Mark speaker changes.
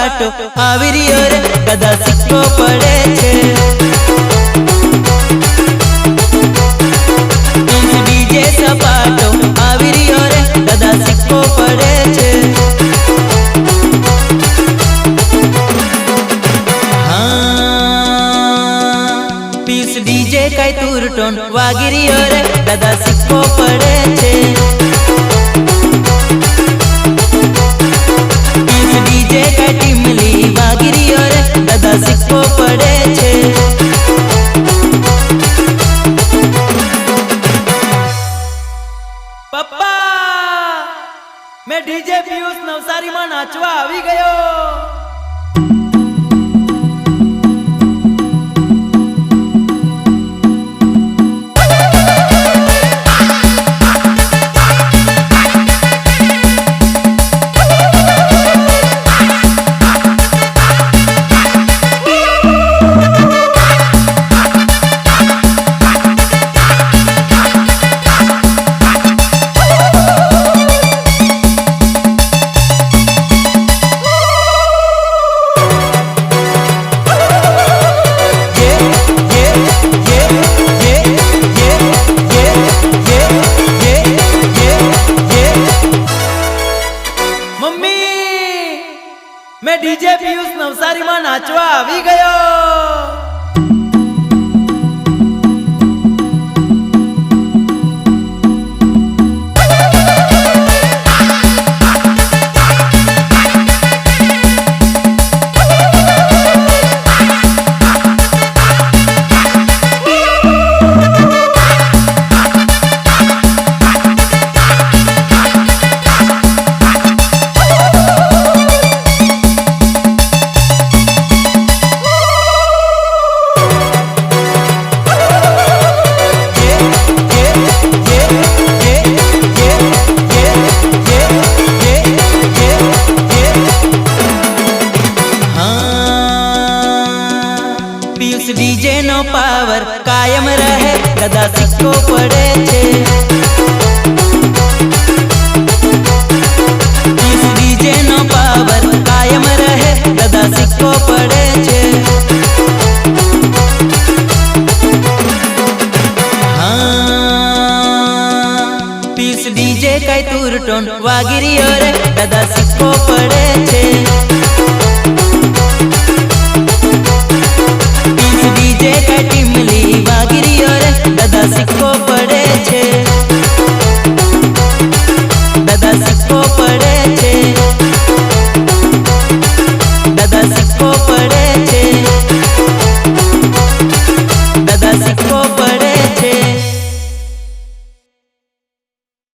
Speaker 1: सपाटो આવી રહ્યો રે દાદા સિક્કો પડે છે ડીજે સપાટો આવી રહ્યો રે દાદા સિક્કો પડે છે पीस डीजे काई तुरटोन वागिरी रे दादा सिक्को पड़े छे पीस डीजे काई टिमली वागिरी रे दादा सिक्को पड़े छे पप्पा मैं डीजे पीयूष नवसारी में नाचवा आवी गयो मैं डीजे पीयूष नवसारी में नाचवा आवी गयो डीजे नो पावर कायम रहे दादा सिक्को पड़े छे इस डीजे नो पावर कायम रहे दादा सिक्को पड़े छे पीस डीजे काई तुरटोन वागिरी रे दादा सिक्को पड़े छे।